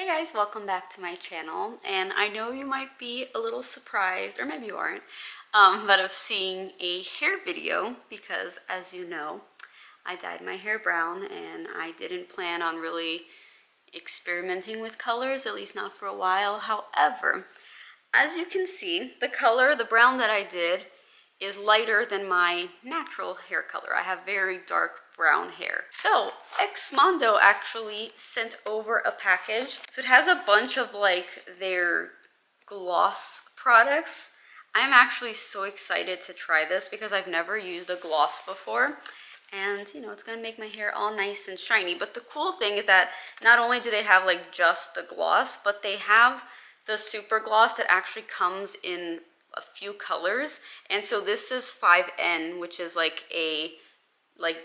Hey guys, welcome back to my channel, and I know you might be a little surprised, or maybe you aren't, but of seeing a hair video because, as you know, I dyed my hair brown and I didn't plan on really experimenting with colors, at least not for a while. However, as you can see, the color, the brown that I did, is lighter than my natural hair color. I have very dark brown hair. So XMONDO actually sent over a package. So it has a bunch of like their gloss products. I'm actually so excited to try this because I've never used a gloss before. And you know, it's gonna make my hair all nice and shiny. But the cool thing is that not only do they have like just the gloss, but they have the super gloss that actually comes in a few colors. And so this is 5N, which is like a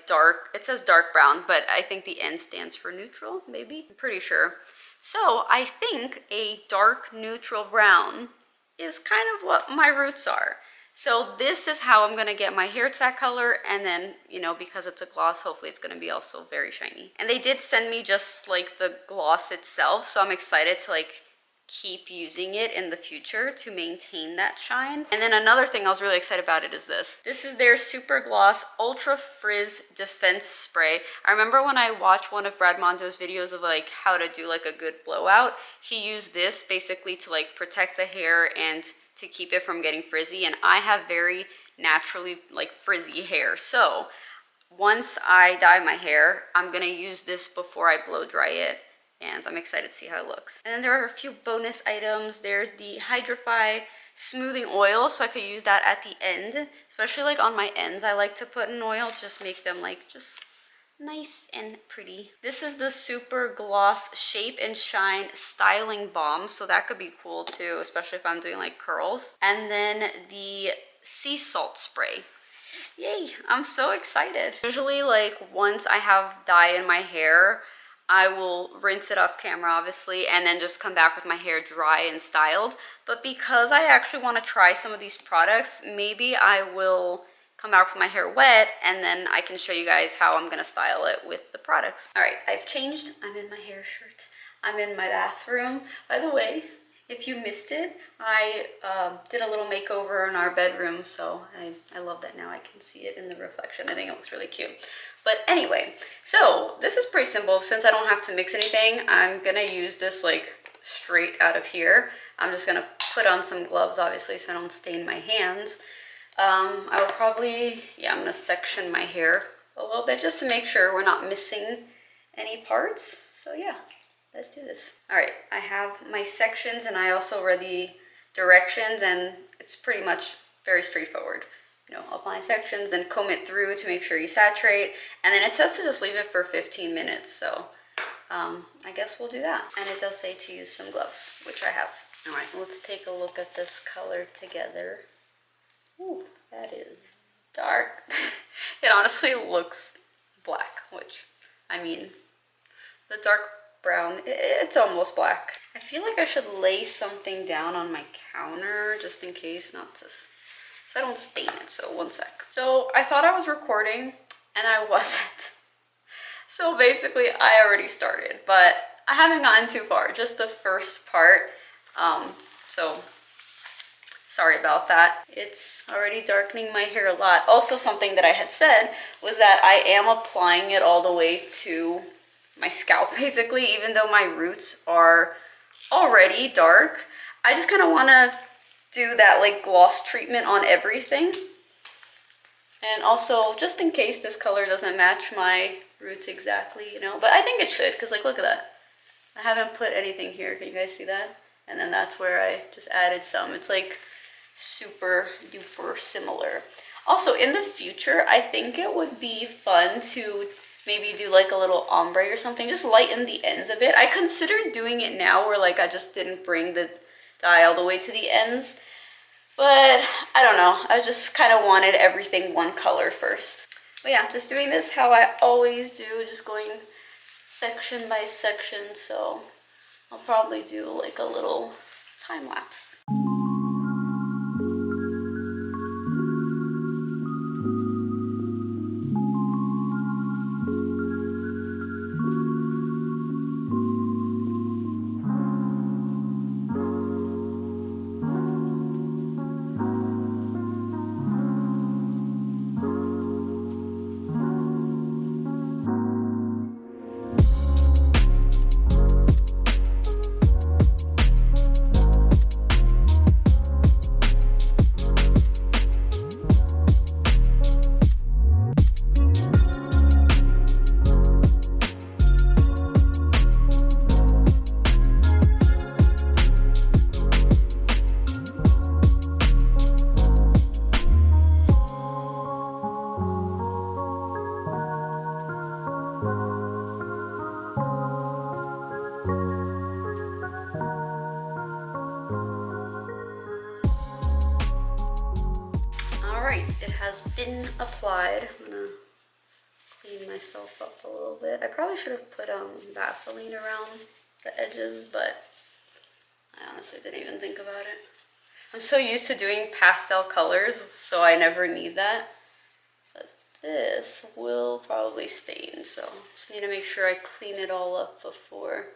dark, it says dark brown, but I think the N stands for neutral, maybe, I'm pretty sure. So I think a dark neutral brown is kind of what my roots are. So this is how I'm gonna get my hair to that color, and then, you know, because it's a gloss, hopefully it's gonna be also very shiny. And they did send me just like the gloss itself, so I'm excited to like keep using it in the future to maintain that shine. And then another thing I was really excited about it is this. This is their Super Gloss Ultra Frizz Defense Spray. I remember when I watched one of Brad Mondo's videos of like how to do like a good blowout, he used this basically to like protect the hair and to keep it from getting frizzy. And I have very naturally like frizzy hair. So once I dye my hair, I'm gonna use this before I blow dry it, and I'm excited to see how it looks. And then there are a few bonus items. There's the Hydrify Smoothing Oil, so I could use that at the end, especially like on my ends. I like to put an oil to just make them like just nice and pretty. This is the Super Gloss Shape and Shine Styling Balm, so that could be cool too, especially if I'm doing like curls. And then the Sea Salt Spray. Yay, I'm so excited. Usually like once I have dye in my hair, I will rinse it off camera obviously and then just come back with my hair dry and styled. But because I actually want to try some of these products, maybe I will come back with my hair wet and then I can show you guys how I'm gonna style it with the products. All right, I've changed. I'm in my hair shirt. I'm in my bathroom. By the way, if you missed it, I did a little makeover in our bedroom, so I love that now I can see it in the reflection. I think it looks really cute. But anyway, so this is pretty simple. Since I don't have to mix anything, I'm gonna use this like straight out of here. I'm just gonna put on some gloves, obviously, so I don't stain my hands. I will probably, yeah, I'm gonna section my hair a little bit just to make sure we're not missing any parts. So yeah. Let's do this. All right, I have my sections and I also read the directions, and it's pretty much very straightforward. You know, apply sections, then comb it through to make sure you saturate, and then it says to just leave it for 15 minutes. So I guess we'll do that. And it does say to use some gloves, which I have. All right, let's take a look at this color together. Ooh, that is dark. It honestly looks black, which, I mean, the dark brown, it's almost black. I feel like I should lay something down on my counter just in case, not to, so I don't stain it. So one sec. So I thought I was recording and I wasn't. So basically I already started, but I haven't gotten too far, just the first part. So sorry about that. It's already darkening my hair a lot. Also, something that I had said was that I am applying it all the way to my scalp basically, even though my roots are already dark. I just kind of want to do that like gloss treatment on everything. And also, just in case this color doesn't match my roots exactly, you know, but I think it should, because like, look at that. I haven't put anything here. Can you guys see that? And then that's where I just added some. It's like super duper similar. Also, in the future, I think it would be fun to maybe do like a little ombre or something, just lighten the ends a bit. I considered doing it now where like I just didn't bring the dye all the way to the ends, but I don't know. I just kind of wanted everything one color first. But yeah, just doing this how I always do, just going section by section. So I'll probably do like a little time lapse. right, it has been applied. I'm gonna clean myself up a little bit. I probably should have put Vaseline around the edges, but I honestly didn't even think about it. I'm so used to doing pastel colors, so I never need that. But this will probably stain, so just need to make sure I clean it all up before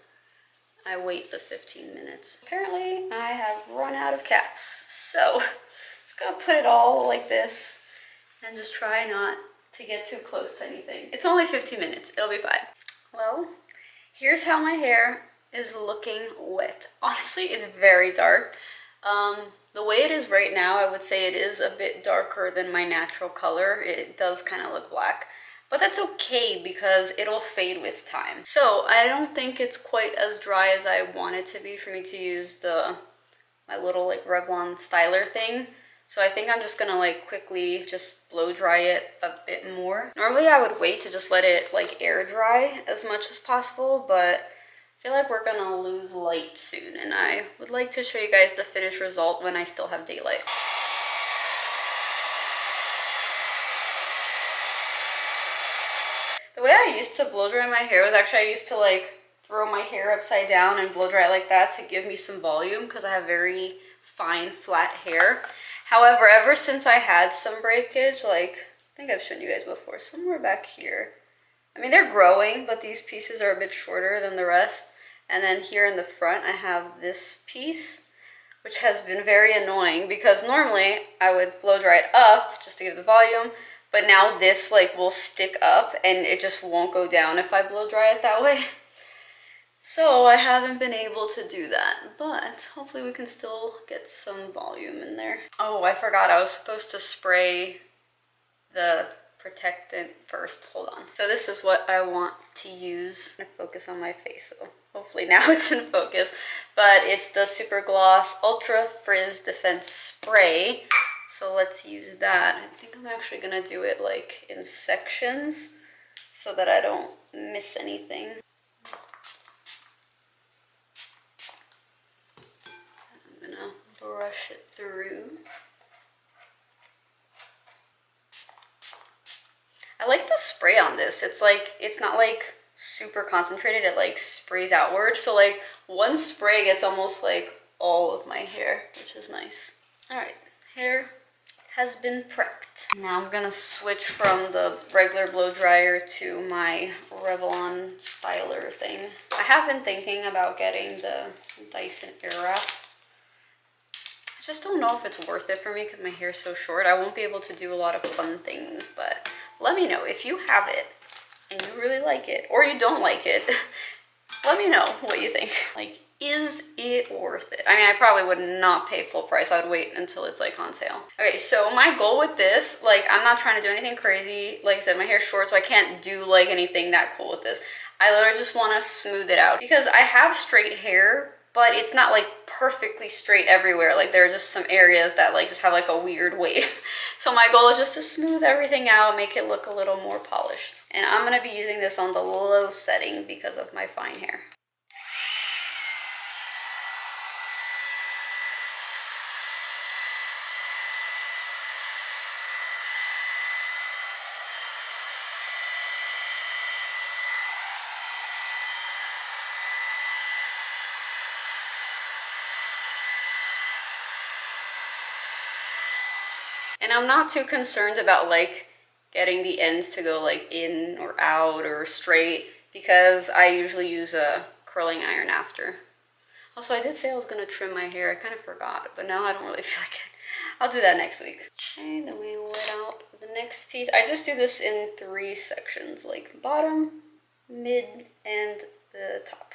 I wait the 15 minutes. Apparently, I have run out of caps, so just gonna put it all like this and just try not to get too close to anything. It's only 15 minutes, it'll be fine. Well, here's how my hair is looking wet. Honestly, it's very dark. The way it is right now, I would say it is a bit darker than my natural color. It does kind of look black, but that's okay because it'll fade with time. So I don't think it's quite as dry as I want it to be for me to use my little like Revlon styler thing. So I think I'm just gonna like quickly just blow dry it a bit more. Normally I would wait to just let it like air dry as much as possible, but I feel like we're gonna lose light soon, and I would like to show you guys the finished result when I still have daylight. The way I used to blow dry my hair was actually I used to like throw my hair upside down and blow dry it like that to give me some volume because I have very fine flat hair. However, ever since I had some breakage, like I think I've shown you guys before, somewhere back here. I mean, they're growing, but these pieces are a bit shorter than the rest. And then here in the front, I have this piece, which has been very annoying because normally I would blow dry it up just to give the volume, but now this like will stick up and it just won't go down if I blow dry it that way. So I haven't been able to do that, but hopefully we can still get some volume in there. Oh, I forgot I was supposed to spray the protectant first. Hold on. So this is what I want to use. I'm gonna focus on my face, so hopefully now it's in focus. But it's the Super Gloss Ultra Frizz Defense Spray. So let's use that. I think I'm actually gonna do it like in sections so that I don't miss anything. I'm gonna brush it through. I like the spray on this. It's like, it's not like super concentrated. It like sprays outward. So like one spray gets almost like all of my hair, which is nice. All right, hair has been prepped. Now I'm gonna switch from the regular blow dryer to my Revlon styler thing. I have been thinking about getting the Dyson Airwrap. I just don't know if it's worth it for me because my hair is so short. I won't be able to do a lot of fun things, but let me know if you have it and you really like it, or you don't like it. Let me know what you think. Like, is it worth it? I mean, I probably would not pay full price. I would wait until it's like on sale. Okay, so my goal with this, like, I'm not trying to do anything crazy. Like I said, my hair's short, so I can't do like anything that cool with this. I literally just want to smooth it out because I have straight hair, but it's not like perfectly straight everywhere. Like there are just some areas that like just have like a weird wave. So my goal is just to smooth everything out, make it look a little more polished. And I'm gonna be using this on the low setting because of my fine hair. And I'm not too concerned about like getting the ends to go like in or out or straight because I usually use a curling iron after. Also, I did say I was gonna trim my hair. I kind of forgot, but now I don't really feel like it. I'll do that next week. Okay, then we let out the next piece. I just do this in 3 sections, like bottom, mid, and the top.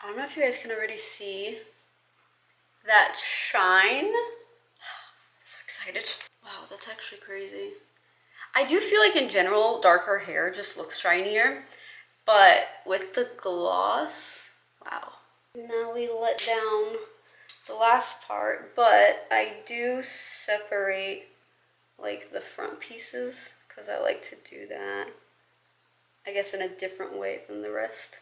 I don't know if you guys can already see that shine. I'm so excited. Wow, that's actually crazy. I do feel like in general, darker hair just looks shinier, But with the gloss, wow. Now we let down the last part, but I do separate like the front pieces because I like to do that, I guess, in a different way than the rest.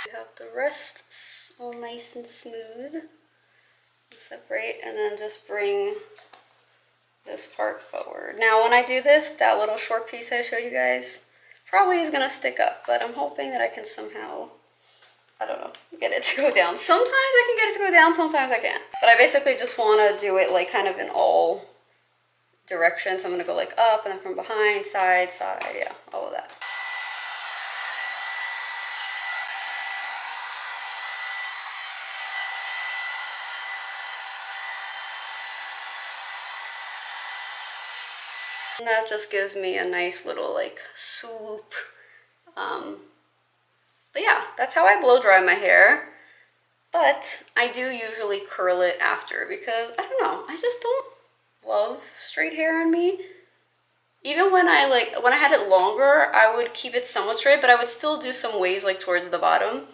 You have the rest all nice and smooth. Separate and then just bring this part forward. Now when I do this, that little short piece I showed you guys probably is gonna stick up, but I'm hoping that I can somehow, I don't know, get it to go down. Sometimes I can get it to go down, sometimes I can't. But I basically just wanna do it like kind of in all directions. So I'm gonna go like up and then from behind, side, side, yeah, all of that. And that just gives me a nice little like swoop. But yeah, that's how I blow dry my hair. But I do usually curl it after because I don't know, I just don't love straight hair on me. Even when I had it longer, I would keep it somewhat straight, but I would still do some waves like towards the bottom.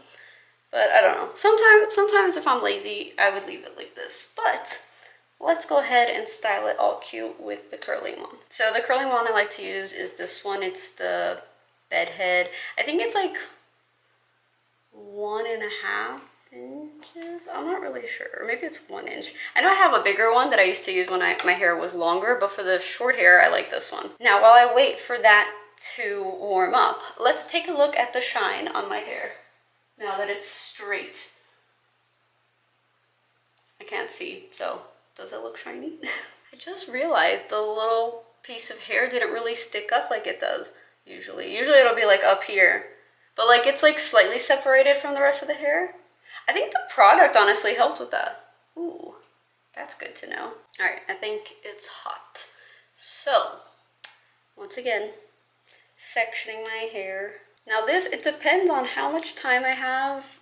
But I don't know. Sometimes if I'm lazy, I would leave it like this. But let's go ahead and style it all cute with the curling one. So the curling one I like to use is this one. It's the Bedhead. I think it's like 1.5 inches. I'm not really sure. Or maybe it's 1 inch. I know I have a bigger one that I used to use when my hair was longer, but for the short hair, I like this one. Now, while I wait for that to warm up, let's take a look at the shine on my hair. Now that it's straight. I can't see, so does it look shiny? I just realized the little piece of hair didn't really stick up like it does usually. Usually it'll be like up here, but like it's like slightly separated from the rest of the hair. I think the product honestly helped with that. Ooh, that's good to know. All right, I think it's hot. So, once again, sectioning my hair. Now this, it depends on how much time I have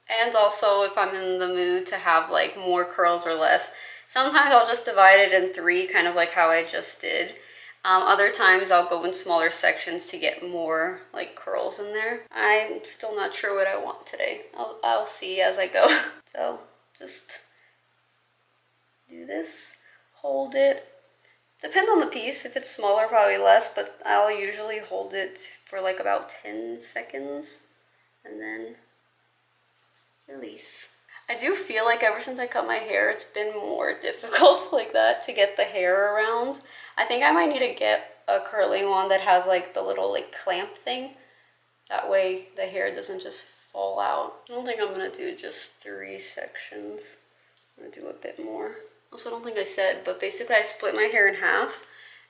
and also if I'm in the mood to have like more curls or less. Sometimes I'll just divide it in 3, kind of like how I just did. Other times I'll go in smaller sections to get more like curls in there. I'm still not sure what I want today. I'll see as I go. So just do this, hold it. Depends on the piece. If it's smaller, probably less, but I'll usually hold it for like about 10 seconds and then release. I do feel like ever since I cut my hair, it's been more difficult like that to get the hair around. I think I might need to get a curling one that has like the little like clamp thing. That way the hair doesn't just fall out. I don't think I'm gonna do just 3 sections. I'm gonna do a bit more. Also, I don't think I said, but basically I split my hair in half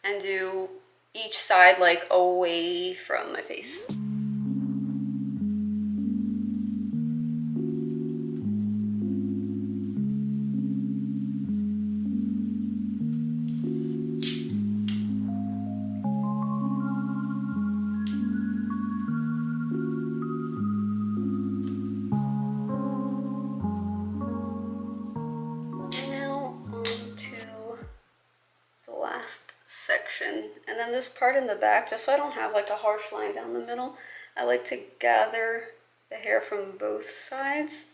and do each side like away from my face. Section, and then this part in the back, just so I don't have like a harsh line down the middle, I like to gather the hair from both sides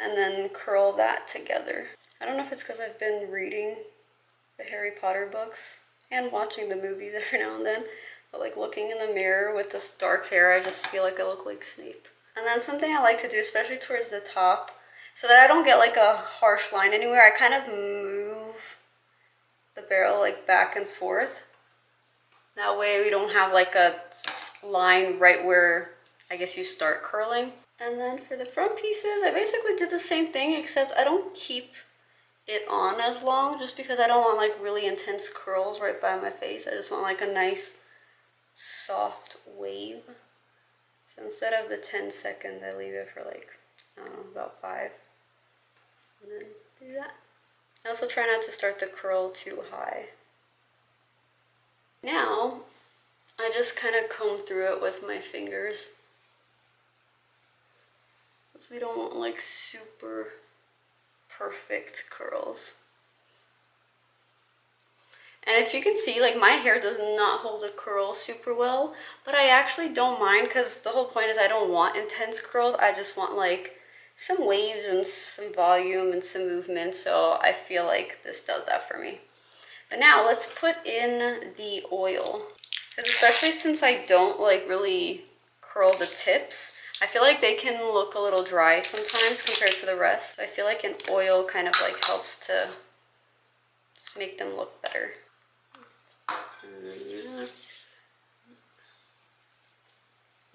and then curl that together. I don't know if it's because I've been reading the Harry Potter books and watching the movies every now and then, but like looking in the mirror with this dark hair, I just feel like I look like Snape. And then something I like to do, especially towards the top, so that I don't get like a harsh line anywhere, I kind of move the barrel like back and forth. That way we don't have like a line right where I guess you start curling. And then for the front pieces, I basically did the same thing, except I don't keep it on as long just because I don't want like really intense curls right by my face. I just want like a nice soft wave. So instead of the 10 seconds, I leave it for like, I don't know, about 5. And then do that. I also try not to start the curl too high. Now, I just kind of comb through it with my fingers. Because we don't want like super perfect curls. And if you can see, like my hair does not hold a curl super well, but I actually don't mind because the whole point is I don't want intense curls. I just want like some waves and some volume and some movement. So I feel like this does that for me. But now let's put in the oil. Because especially since I don't like really curl the tips, I feel like they can look a little dry sometimes compared to the rest. I feel like an oil kind of like helps to just make them look better.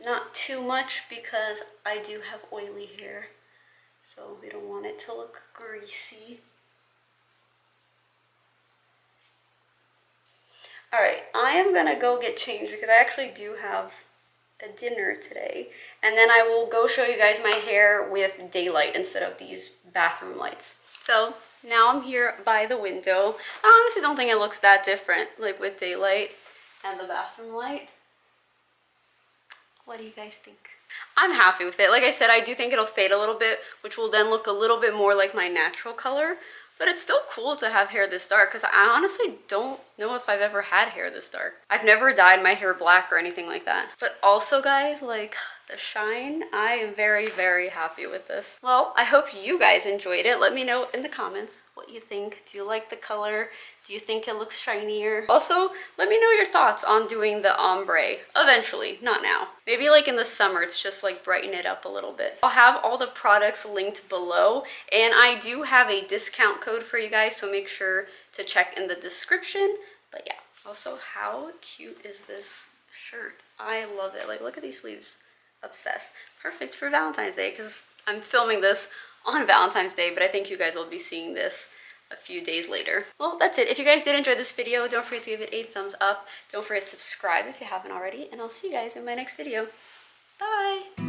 Not too much because I do have oily hair, so we don't want it to look greasy. Alright, I am gonna go get changed because I actually do have a dinner today, and then I will go show you guys my hair with daylight instead of these bathroom lights. So now I'm here by the window. I honestly don't think it looks that different, like with daylight and the bathroom light. What do you guys think? I'm happy with it. Like I said, I do think it'll fade a little bit, which will then look a little bit more like my natural color. But it's still cool to have hair this dark because I honestly don't know if I've ever had hair this dark. I've never dyed my hair black or anything like that. But also guys, like the shine, I am very, very happy with this. Well, I hope you guys enjoyed it. Let me know in the comments what you think. Do you like the color? Do you think it looks shinier? Also, let me know your thoughts on doing the ombre eventually, not now. Maybe like in the summer, it's just like brighten it up a little bit. I'll have all the products linked below, and I do have a discount code for you guys, so make sure to check in the description. But yeah, also how cute is this shirt? I love it. Like look at these sleeves. Obsessed. Perfect for Valentine's Day because I'm filming this on Valentine's Day, but I think you guys will be seeing this a few days later. Well, that's it. If you guys did enjoy this video, don't forget to give it a thumbs up. Don't forget to subscribe if you haven't already, and I'll see you guys in my next video. Bye!